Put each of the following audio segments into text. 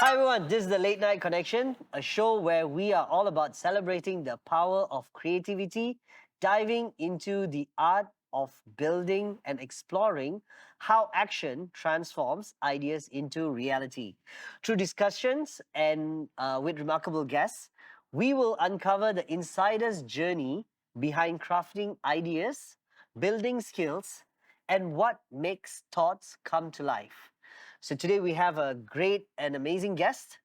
Hi everyone, this is the Late Night Connection, a show where we are all about celebrating the power of creativity, diving into the art of building and exploring how action transforms ideas into reality. Through discussions and with remarkable guests, we will uncover the insider's journey behind crafting ideas, building skills, and what makes thoughts come to life. So today we have a great and amazing guest,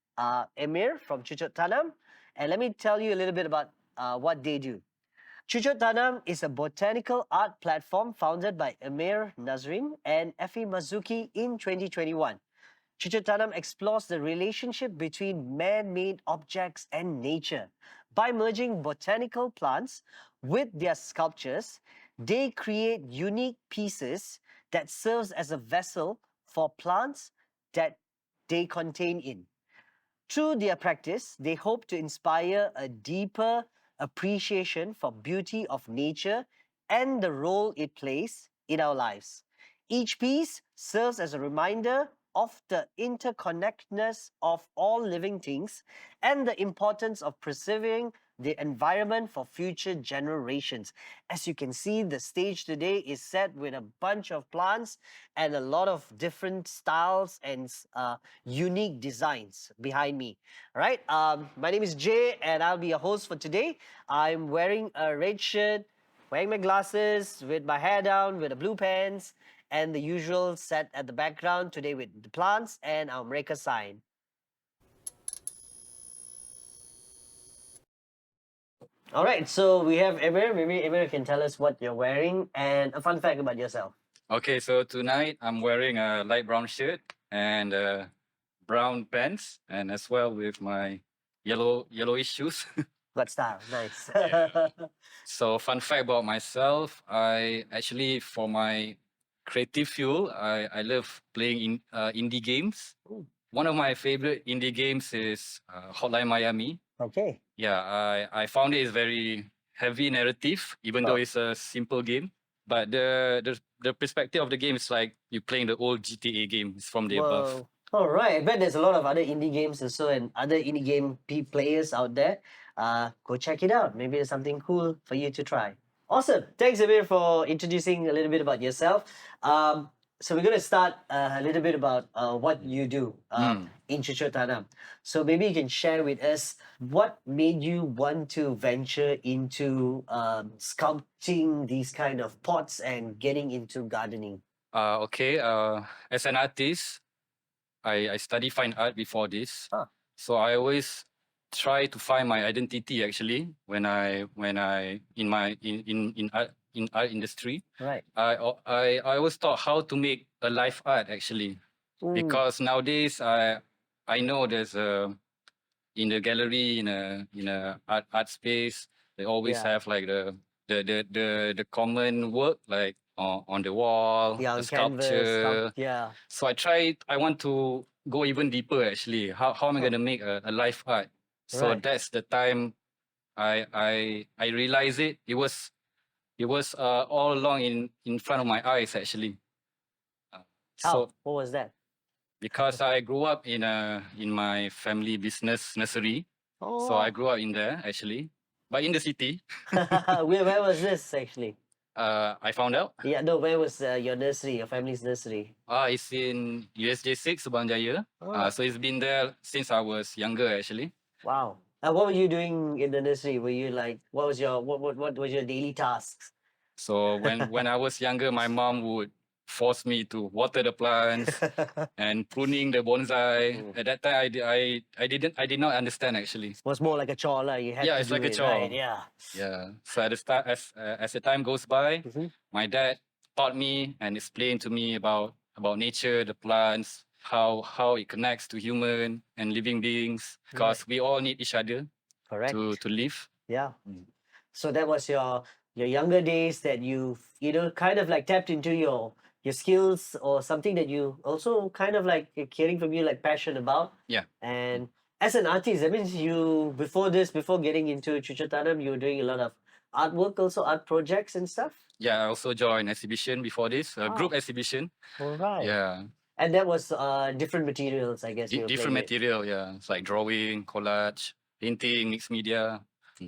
Emir from Cucuk Tanam. And let me tell you a little bit about what they do. Cucuk Tanam is a botanical art platform founded by Emir Nazrin and Effie in 2021. Cucuk Tanam explores the relationship between man-made objects and nature. By merging botanical plants with their sculptures, they create unique pieces that serves as a vessel for plants that they contain in. Through their practice, they hope to inspire a deeper appreciation for beauty of nature and the role it plays in our lives. Each piece serves as a reminder of the interconnectedness of all living things and the importance of preserving the environment for future generations. As you can see, the stage today is set with a bunch of plants and a lot of different styles and unique designs behind me. All right, my name is Jay and I'll be your host for today. I'm wearing a red shirt, wearing my glasses, with my hair down, with the blue pants, and the usual set at the background today with the plants and our Mereka sign. All right, so we have Emir. Maybe Emir can tell us what you're wearing and a fun fact about yourself. Okay, so tonight I'm wearing a light brown shirt and brown pants, and as well with my yellowish shoes. Got style, nice. Yeah. So fun fact about myself, I actually for my creative fuel, I love playing in indie games. Ooh. One of my favorite indie games is Hotline Miami. Okay. Yeah, I found it is very heavy narrative, even though Oh. it's a simple game. But the perspective of the game is like you playing the old GTA games from the above. Whoa. All right. I bet there's a lot of other indie games also and other indie game players out there. Go check it out. Maybe there's something cool for you to try. Awesome. Thanks, Amir, for introducing a little bit about yourself. So we're going to start a little bit about what you do in Cucuk Tanam. So maybe you can share with us what made you want to venture into sculpting these kind of pots and getting into gardening. Okay. As an artist, I study fine art before this. Huh. So I always try to find my identity actually when I in art industry. Right. I always thought how to make a live art actually, because nowadays I know there's a in the gallery in a art space they always Yeah. have like the common work like on the wall, Yeah, the on canvas. sculpture. Yeah. So I want to go even deeper actually. How am I gonna make a live art? So Right. that's the time I realized it. It was all along in front of my eyes actually. How? So What was that? because I grew up in my family business nursery. So I grew up in there actually, but in the city. Where was this actually? I found out. Yeah, no, where was your nursery, your family's nursery? It's in USJ 6 Subang Jaya. Oh, So it's been there since I was younger actually. wow. What were you doing in the nursery? Were you like, what was your what was your daily tasks? So when I was younger, my mom would force me to water the plants and pruning the bonsai. At that time, I did not understand actually. Was more like a chore, lah. You had Yeah, to it's do like a it, chore. right? Yeah. Yeah. So at the start, as the time goes by, Mhm. my dad taught me and explained to me about nature, the plants, how it connects to human and living beings, because we all need each other Correct. to live. Yeah. So that was your younger days that you kind of like tapped into your skills or something that you also kind of like hearing from you like passion about. Yeah. And as an artist, that means you before getting into Cucuk Tanam, you were doing a lot of artwork, also art projects and stuff. Yeah, I also joined exhibition before this, a group Wow. exhibition. All right. Yeah. And that was different materials, I guess you were Different playing with. material, yeah. It's like drawing, collage, painting, mixed media.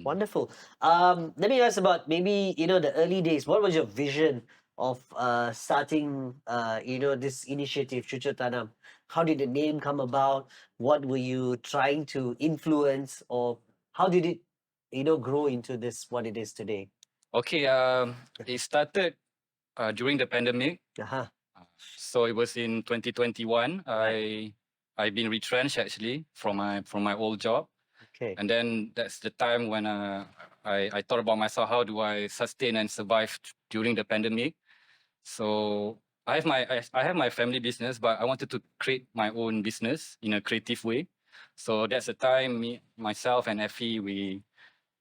Wonderful. Let me ask about maybe, the early days. What was your vision of starting, this initiative, Cucuk Tanam? How did the name come about? What were you trying to influence, or how did it, grow into this, what it is today? Okay, it started during the pandemic. Uh-huh. So it was in 2021. Right. I've been retrenched actually from my old job. Okay. And then that's the time when I thought about myself, how do I sustain and survive during the pandemic? So I have my family business, but I wanted to create my own business in a creative way. So that's the time myself and Effie, we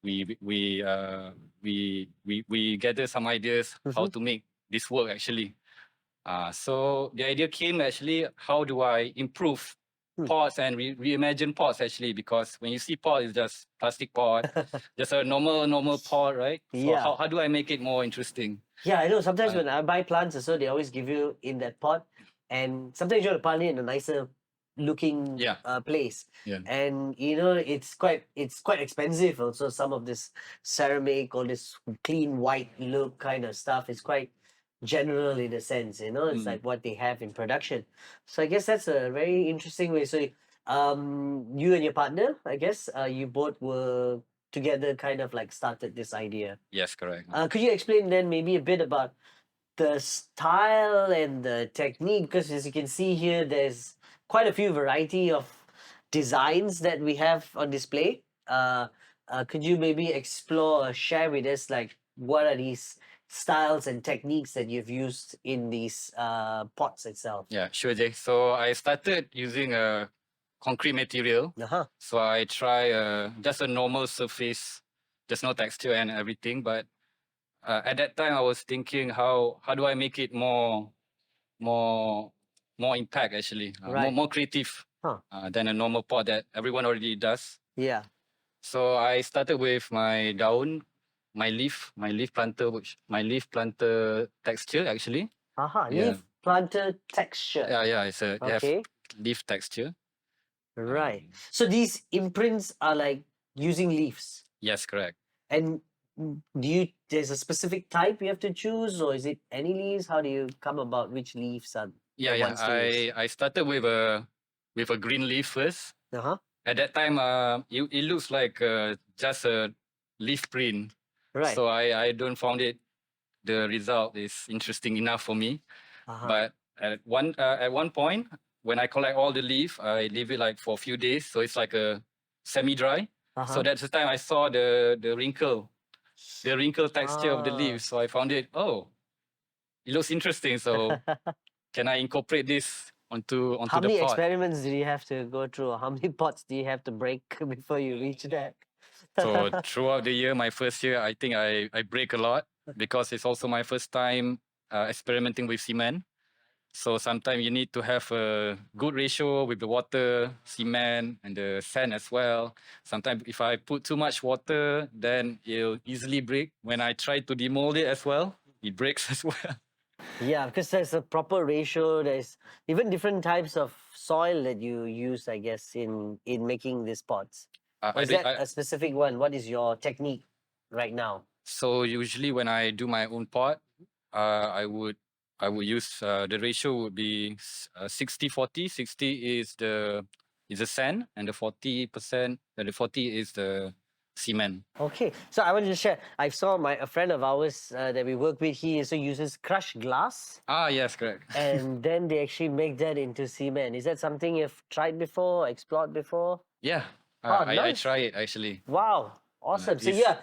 we uh, we gather some ideas how Mm-hmm. to make this work actually. So the idea came actually, how do I improve Hmm. pots and reimagine pots actually? Because when you see pot, it's just plastic pot, just a normal pot, right? So Yeah. how do I make it more interesting? Yeah, I know. Sometimes Uh, when I buy plants, so they always give you in that pot, and sometimes you want to plant it in a nicer looking yeah, place, yeah. and it's quite expensive. Also, some of this ceramic or this clean white look kind of stuff is quite general in a sense. It's Mm. like what they have in production. So I guess that's a very interesting way. So, you and your partner, I guess, you both were together, kind of like started this idea. Yes, correct. Could you explain then maybe a bit about the style and the technique? Because as you can see here, there's quite a few variety of designs that we have on display. Could you maybe explore or share with us, like, what are these styles and techniques that you've used in these pots itself? Yeah, sure, Jay. So I started using a concrete material. Uh-huh. So I try just a normal surface, there's no texture and everything. But at that time, I was thinking, how do I make it more more impact actually, Right. more creative Huh. than a normal pot that everyone already does. Yeah. So I started with my daun, my leaf planter texture actually. Aha. Yeah, Leaf planter texture. yeah. They have Okay. leaf texture. Right. So these imprints are like using leaves. Yes, correct. And there's a specific type you have to choose, or is it any leaves? How do you come about which leaves are the Yeah. ones to use? I started with a green leaf first. Uh-huh. At that time, it looks like just a leaf print. Right. So I don't found it the result is interesting enough for me. Uh-huh. But at one point, when I collect all the leaf, I leave it like for a few days, so it's like a semi-dry. So Uh-huh. that's the time I saw the wrinkle texture of the Ah. leaf. So I found it. Oh, it looks interesting. So can I incorporate this How onto the many pot? experiments do you have to go through? Or how many pots do you have to break before you reach that? So throughout the year, my first year, I think I break a lot because it's also my first time experimenting with cement. So sometimes you need to have a good ratio with the water, cement, and the sand as well. Sometimes if I put too much water, then it'll easily break. When I try to demold it as well, it breaks as well. Yeah, because there's a proper ratio. There's even different types of soil that you use, I guess, in making these pots. Or I is do. that a specific one? What is your technique right now? So usually when I do my own pot, uh, I would I would use the ratio would be 60-40. 60 is the sand, and the 40% the 40 is the cement. Okay, so I wanted to share. I saw a friend of ours that we work with. He also uses crushed glass, Ah, yes, correct. and then they actually make that into cement. Is that something you've tried before, explored before? Yeah, Oh, I nice! try it actually. Wow, awesome. So It's yeah,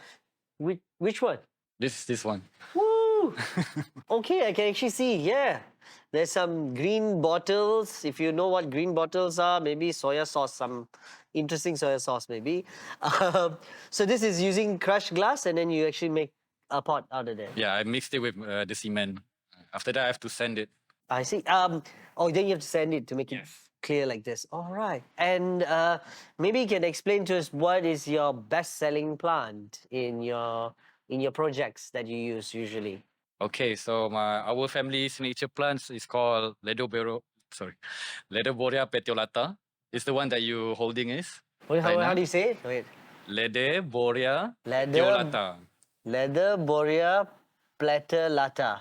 which one? this one. Woo! Okay, I can actually see. Yeah, there's some green bottles. If you know what green bottles are, maybe soya sauce, some interesting soya sauce, maybe. So this is using crushed glass, and then you actually make a pot out of that. Yeah, I mixed it with the cement. After that, I have to sand it. I see. Oh, then you have to sand it to make it Yes. clear like this. All right. And maybe you can explain to us what is your best-selling plant in your projects that you use usually. Okay, so our family's signature plants is called sorry, Lederboria petiolata is the one that you holding is Wait, right how now. do you say it? Wait. Lederboria Leather, petiolata. leather, borea, platter,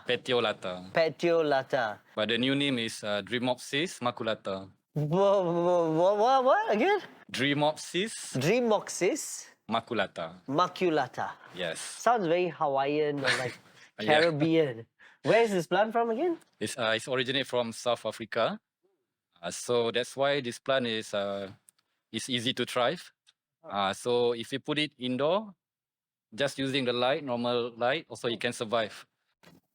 Petiolata. petiolata. But the new name is Dreamopsis maculata. What again? Dreamopsis Dreamoxys maculata. maculata. Yes. Sounds very Hawaiian or like Yeah. Caribbean. Where is this plant from again? It's originated from South Africa. So that's why this plant is easy to thrive. So if you put it indoor, just using the light, normal light, also you can survive.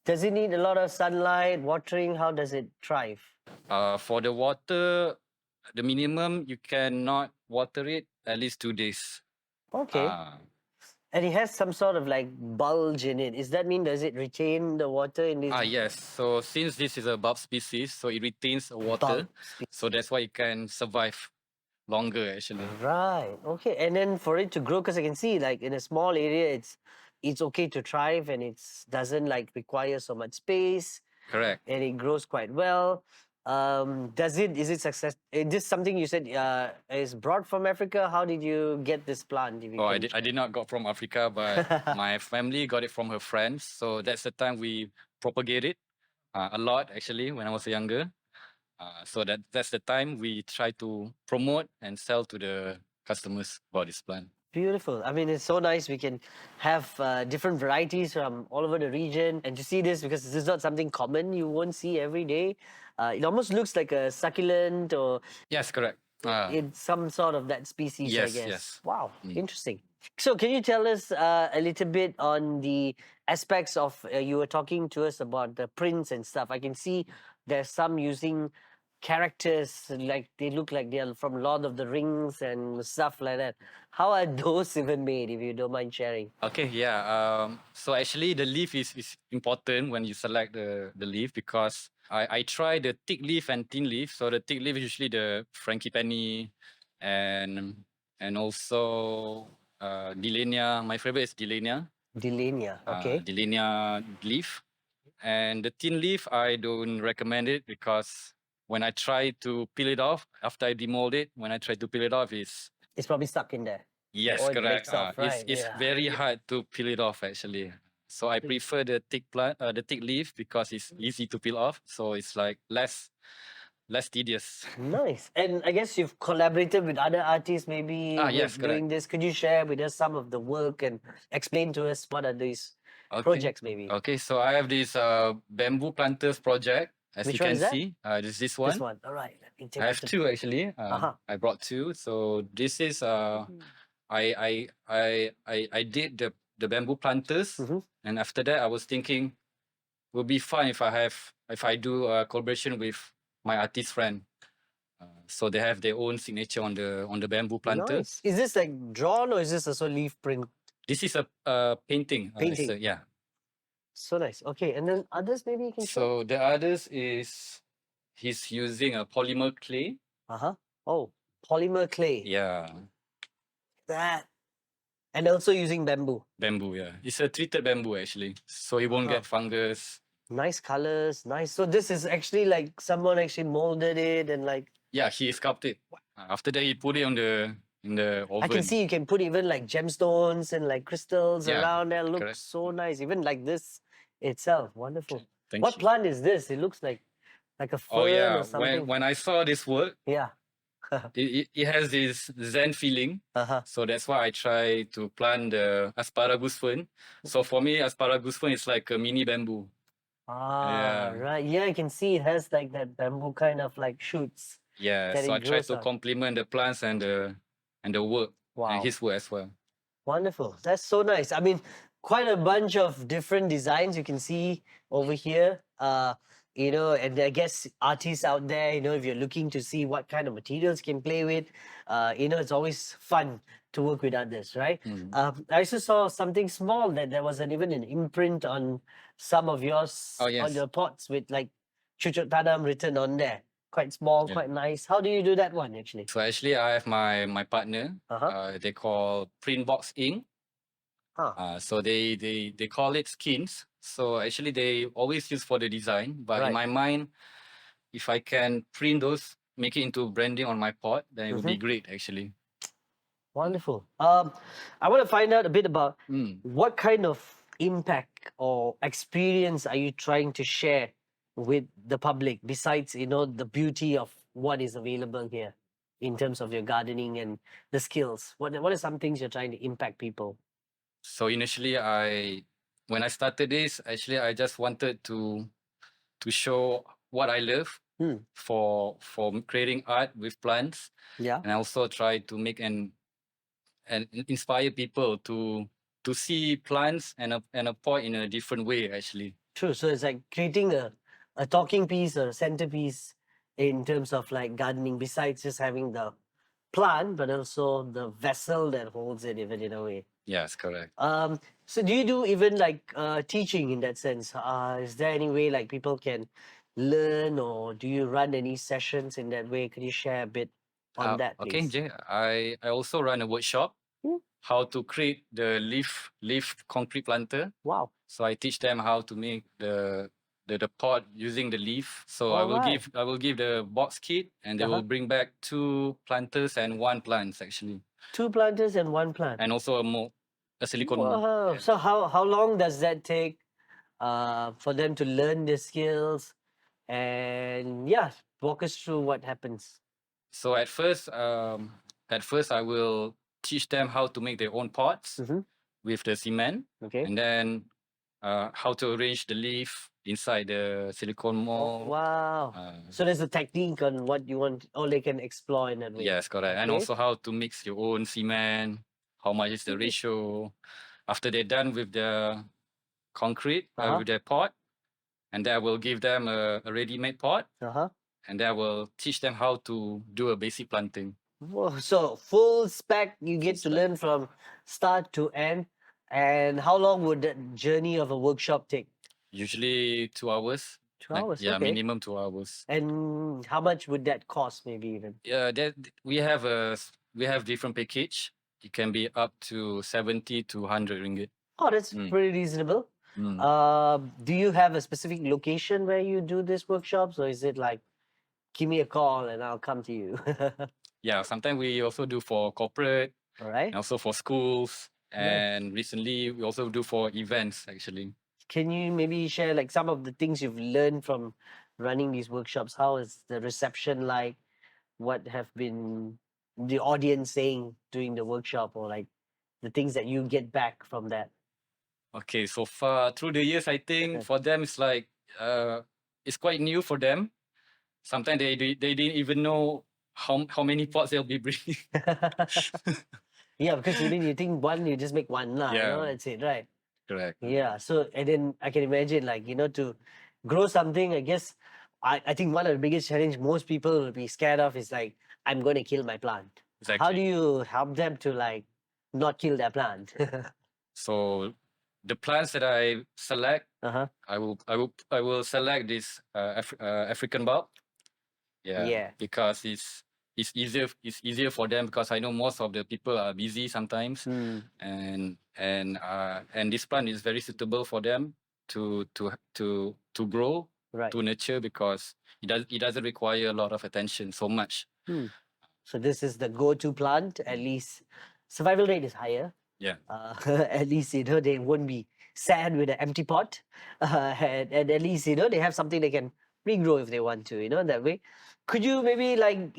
Does it need a lot of sunlight, watering? How does it thrive? For the water, the minimum you cannot water it at least 2 days. Okay. And it has some sort of like bulge in it. Does that mean does it retain the water in this Yes. So since this is a bulb species, so it retains water. bulb species? So that's why it can survive longer actually. Right. Okay. And then for it to grow, because I can see like in a small area, it's okay to thrive and it's doesn't like require so much space Correct. and it grows quite well. Is it success? Is this something you said is brought from Africa? How did you get this plant? If you Oh, I can- did not got from Africa, but my family got it from her friends. So that's the time we propagate it a lot actually when I was younger. So that's the time we try to promote and sell to the customers about this plant. Beautiful. I mean, it's so nice. We can have different varieties from all over the region. And to see this, because this is not something common, you won't see every day. It almost looks like a succulent or Yes, correct. it's some sort of that species, I Yes, guess. yes. Wow, interesting. So, can you tell us a little bit on the aspects of you were talking to us about the prints and stuff? I can see there's some using characters like they look like they're from Lord of the Rings and stuff like that. How are those even made, if you don't mind sharing? Okay, yeah. So actually the leaf is important when you select the leaf because I try the thick leaf and thin leaf. So the thick leaf is usually the Frankie Penny and also Delania. My favorite is Delania. Delania, okay. Delania leaf. And the thin leaf, I don't recommend it because when I try to peel it off, after I demold it, when I try to peel it off, It's probably stuck in there. yes, Or it correct. breaks off, right? It's Yeah. very hard to peel it off actually. So I prefer the thick plant, the thick leaf because it's easy to peel off. So it's like less tedious. Nice. And I guess you've collaborated with other artists maybe Yes, with doing this. Could you share with us some of the work and explain to us what are these projects maybe? Okay, so I have this bamboo planters project. As Which you one can is that? see, this one. This one. All right. Let me take I have a- two actually. Uh-huh. I brought two. So this is I did the bamboo planters, and after that I was thinking it would be fun if I do a collaboration with my artist friend. So they have their own signature on the bamboo planter. Nice. Is this like drawn or is this also leaf print? This is a painting. Painting. Yeah. So nice. Okay. And then others maybe you can show? So the others is he's using a polymer clay. Uh-huh. Oh, polymer clay. Yeah. That. And also using bamboo. Bamboo, yeah. It's a treated bamboo actually. So it won't get fungus. Nice colors. Nice. So this is actually like someone actually molded it and like Yeah, he sculpted. After that, he put it in the oven. I can see you can put even like gemstones and like crystals Yeah, around there. Looks correct. so nice. Even like this itself. Wonderful. Thank What you. plant is this? It looks like a fern Oh yeah, or something. when I saw this work, Yeah. it has this Zen feeling. Uh-huh. So that's why I try to plant the asparagus fern. So for me, asparagus fern is like a mini bamboo. Ah, right. Yeah, I can see it has like that bamboo kind of like shoots. Yeah, that so it I try grows to on. complement the plants and the work Wow. and his work as well. Wonderful. That's so nice. I mean, quite a bunch of different designs you can see over here. And I guess artists out there, if you're looking to see what kind of materials you can play with, it's always fun to work with others, right? I also saw something small that there was even an imprint on some of yours Oh, yes. on your pots with like Cucuk Tanam written on there. Quite small, quite nice. How do you do that one actually? So actually, I have my partner. Uh-huh. They call Printbox Ink. Huh. So they call it skins. So actually, they always use for the design. But in my mind, if I can print those, make it into branding on my pot, then it would be Mhm. great actually. Wonderful. I want to find out a bit about Mm. what kind of impact or experience are you trying to share with the public besides, the beauty of what is available here in terms of your gardening and the skills. What are some things you're trying to impact people? So initially, when I started this, actually I just wanted to show what I love Hmm. for creating art with plants, Yeah. and I also try to make and inspire people to see plants and a pot in a different way actually. True. So it's like creating a talking piece or a centerpiece in terms of like gardening, besides just having the plant, but also the vessel that holds it, even in a way. Yes, correct. So do you do even like teaching in that sense? Is there any way like people can learn, or do you run any sessions in that way? Could you share a bit on that, Okay, please? Jay, I also run a workshop Hmm. how to create the leaf concrete planter. Wow. So I teach them how to make the pot using the leaf. So All right. I will give the box kit, and they will bring back 2 planters and 1 plants actually, 2 planters and 1 plant. and also a mold, a silicone mold. Wow. Yeah. So how long does that take for them to learn the skills? And yeah, walk us through what happens. So at first I will teach them how to make their own pots Mm-hmm. with the cement, Okay. and then how to arrange the leaf inside the silicone Oh, mold. wow. So there's a technique on what you want, or they can explore in that way. Yes, correct. And Okay. also how to mix your own cement, how much is the ratio. After they're done with the concrete, with their pot, and then I will give them a ready-made pot, Uh-huh. and then I will teach them how to do a basic planting. Whoa, so full spec you get to spec. learn from start to end. And how long would that journey of a workshop take? Usually 2 hours. 2 hours, Yeah, okay. minimum 2 hours. And how much would that cost, maybe even? Yeah, we have different package. It can be up to 70 to 100 ringgit. Oh, that's Mm. pretty reasonable. Mm. Do you have a specific location where you do these workshops, or is it like, give me a call and I'll come to you? Yeah, sometimes we also do for corporate All right. and also for schools. Nice. And recently we also do for events actually. Can you maybe share like some of the things you've learned from running these workshops? How is the reception like? What have been the audience saying during the workshop, or like the things that you get back from that? Okay, so far through the years, I think for them it's like it's quite new for them. Sometimes they didn't even know how many pots they'll be bringing. Yeah, because you think one, you just make one lah, Yeah. that's it, right? Correct. Yeah. So and then I can imagine, like, to grow something, I guess I think one of the biggest challenge most people will be scared of is like, I'm going to kill my plant. How do Exactly. you help them to like not kill their plant? So the plants that I select, Uh-huh. I will select this African bulb. Yeah. Because it's easier for them, because I know most of the people are busy sometimes, Hmm. and this plant is very suitable for them to grow, Right. to nurture, because it doesn't require a lot of attention so much. So this is the go-to plant. At least survival rate is higher. Yeah. At least they won't be sad with an empty pot, and at least they have something they can regrow if they want to. That way. Could you maybe like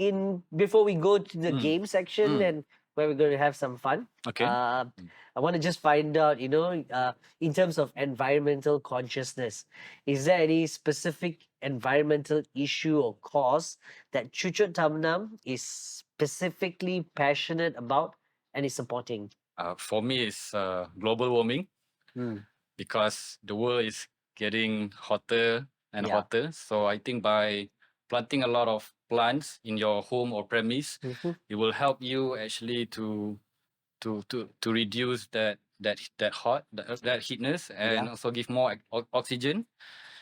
before we go to the game section and where we're going to have some fun? Okay. I want to just find out, in terms of environmental consciousness, is there any specific environmental issue or cause that Cucuk Tanam is specifically passionate about and is supporting? For me, it's global warming, Hmm. because the world is getting hotter and Yeah. hotter. So I think by planting a lot of plants in your home or premise, it will help you actually to reduce that heatness, and Yeah. also give more oxygen.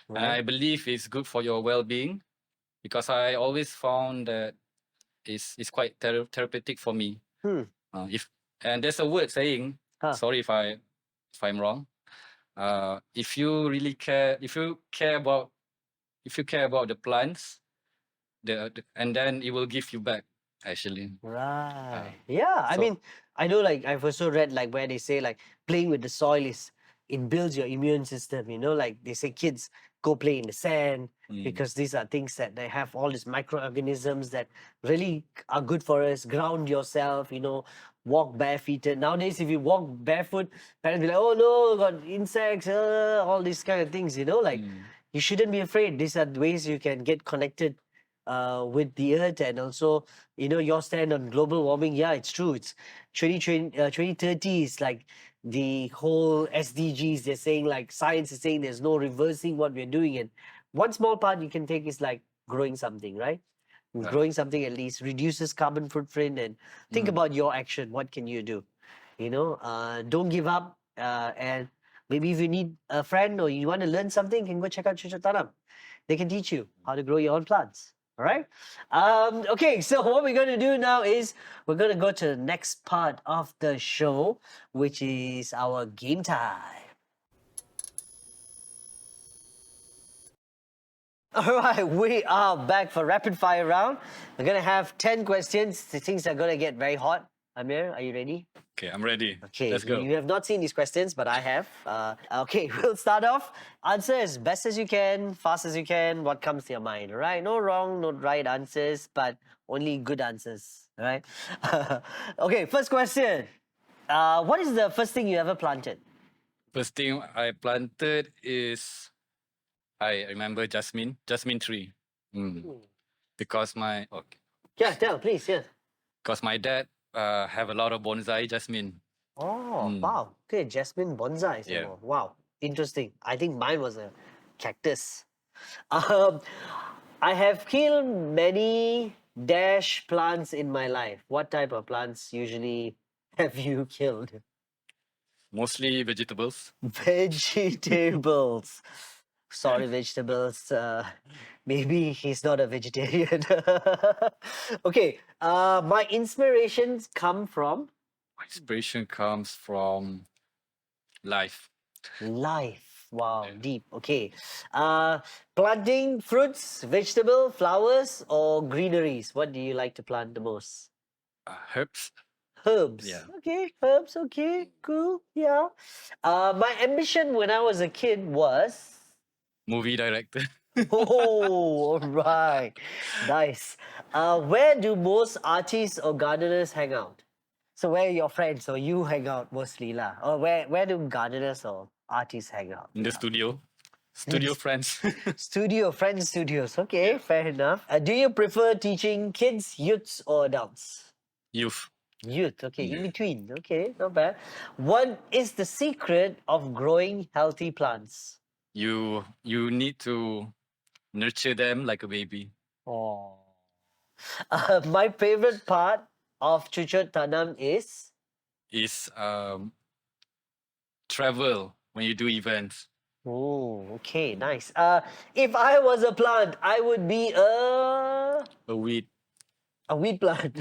And I Right. believe it's good for your well-being, because I always found that it's quite therapeutic for me. If and there's a word saying, Huh. sorry if I'm wrong. If you really care, if you care about the plants, and then it will give you back actually. Right. Yeah. I So mean, I know like I've also read like where they say like playing with the soil is it builds your immune system, like they say kids go play in the sand because these are things that they have all these microorganisms that really are good for us. Ground yourself, walk barefooted. Nowadays, if you walk barefoot, parents be like, oh no, got insects, all these kind of things, like you shouldn't be afraid. These are ways you can get connected with the earth, and also your stand on global warming. Yeah, it's true. It's 2030 is like the whole SDGs. They're saying like science is saying there's no reversing what we're doing, and one small part you can take is like growing something, right? Growing something at least reduces carbon footprint, and think about your action. What can you do? Don't give up, and maybe if you need a friend or you want to learn something, you can go check out Cucuk Tanam. They can teach you how to grow your own plants. All right. Okay, so what we're going to do now is we're going to go to the next part of the show, which is our game time. All right, we are back for rapid fire round. We're going to have 10 questions. The things are going to get very hot. Amir, are you ready? okay, I'm ready. Okay, Let's go. you have not seen these questions, but I have. Okay, we'll start off. Answer as best as you can, fast as you can, what comes to your mind, all right? No wrong, no right answers, but only good answers, all right? Okay, first question. What is the first thing you ever planted? First thing I planted is I remember jasmine tree. Because my Yeah, tell, please, yes. because my dad have a lot of bonsai jasmine. Oh, wow. Okay, jasmine bonsai. Yeah. Wow, interesting. I think mine was a cactus. Um, I have killed many dash plants in my life. What type of plants usually have you killed? Mostly vegetables. Vegetables. Sorry, vegetables. Maybe he's not a vegetarian. Okay. My inspirations come from Inspiration comes from life. life. Wow, Yeah. deep. Okay. Planting fruits, vegetable, flowers, or greeneries. What do you like to plant the most? Herbs. Herbs. Yeah. Okay, herbs. Okay, cool. Yeah. My ambition when I was a kid was. Movie director. Oh, all right. Nice. Where do most artists or gardeners hang out? So where your friends or you hang out mostly lah? Or where do gardeners or artists hang out? In the studio. Studio friends. Friends studios. Okay, fair enough. Do you prefer teaching kids, youths, or adults? Youth. Youth, okay, in Yeah. between. Okay, not bad. What is the secret of growing healthy plants? You need to nurture them like a baby. Oh. My favorite part of Cucuk Tanam is Is travel when you do events. oh, okay, nice. If I was a plant, I would be A weed. a weed plant.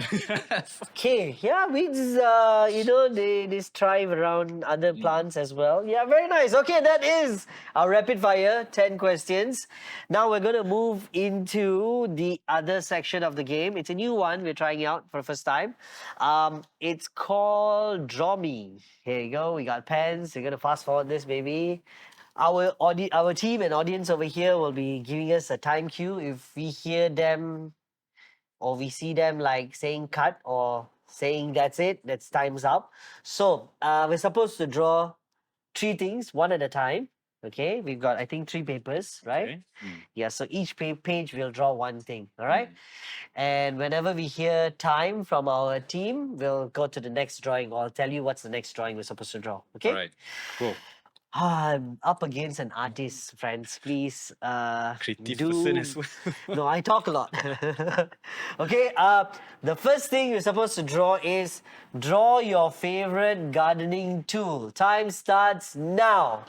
Okay, yeah, weeds. They thrive around other plants as well. Yeah, very nice. Okay, that is our rapid fire 10 questions. Now we're gonna move into the other section of the game. It's a new one we're trying out for the first time. It's called Draw Me. Here you go. We got pens. We're gonna fast forward this, baby. Our team and audience over here will be giving us a time cue if we hear them or we see them like saying cut or saying that's time's up. So we're supposed to draw three things one at a time. Okay, we've got I think three papers, right? Okay. Yeah, so each page we'll draw one thing, all right? And whenever we hear time from our team, we'll go to the next drawing, or I'll tell you what's the next drawing we're supposed to draw. Okay? All right. Cool. I'm up against an artist, friends. Please, Creative do. person as well. No, I talk a lot. Okay. The first thing you're supposed to draw is draw your favorite gardening tool. Time starts now.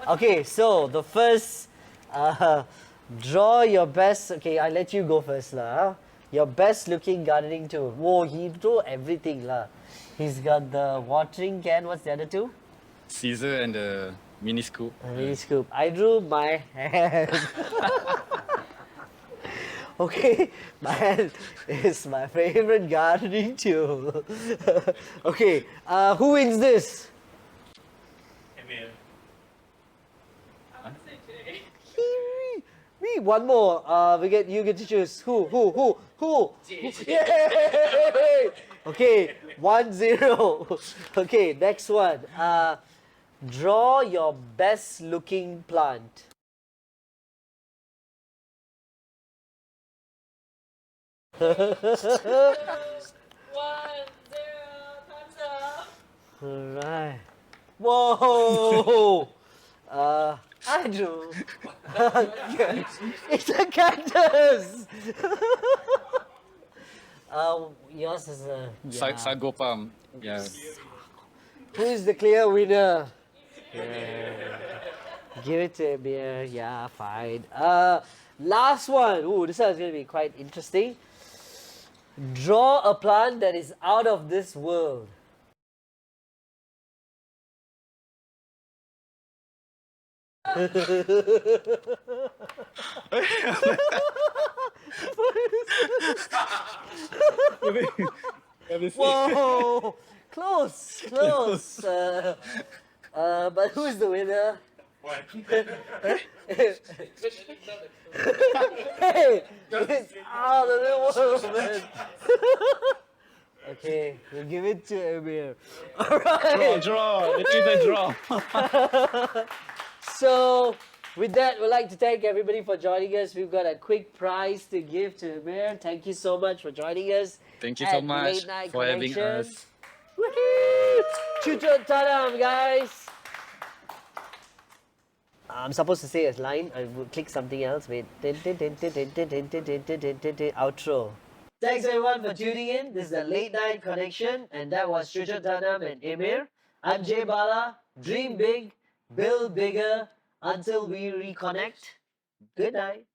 Okay, so the first, draw your best. Okay, I let you go first, lah. Your best looking gardening tool. Whoa, he drew everything, lah. He's got the watering can. What's the other two? Caesar and the mini scoop. A mini scoop. I drew my hand. Okay, my hand is my favorite gardening tool. Okay, who wins this? Emir. Me, one more. You get to choose. Who? Yay! Okay, 1-0. Okay, next one. Draw your best looking plant. 1-0, time's up. Alright. Whoa! I drew. It's a cactus. Yours is a. Yeah. Sago palm. Yeah. Who is the clear winner? Yeah. Give it to Emir. Yeah, fine. Last one. Ooh, this one's gonna be quite interesting. Draw a plant that is out of this world. Whoa! Close. But who is the winner? Hey, it's out of the world, man. Okay, we'll give it to Emir. Alright. Draw. It is a draw. So, with that, we'd like to thank everybody for joining us. We've got a quick prize to give to Emir. Thank you so much for joining us. Thank you so at much Late Night for having Connection. us. Woohoo! Cucuk Tanam, guys. I'm supposed to say a line. I will click something else. Wait. Outro. Thanks everyone for tuning in. This is the Late Night Connection, and that was Cucuk Tanam and Emir. I'm Jay Bala. Dream big, build bigger. Until we reconnect. Good night.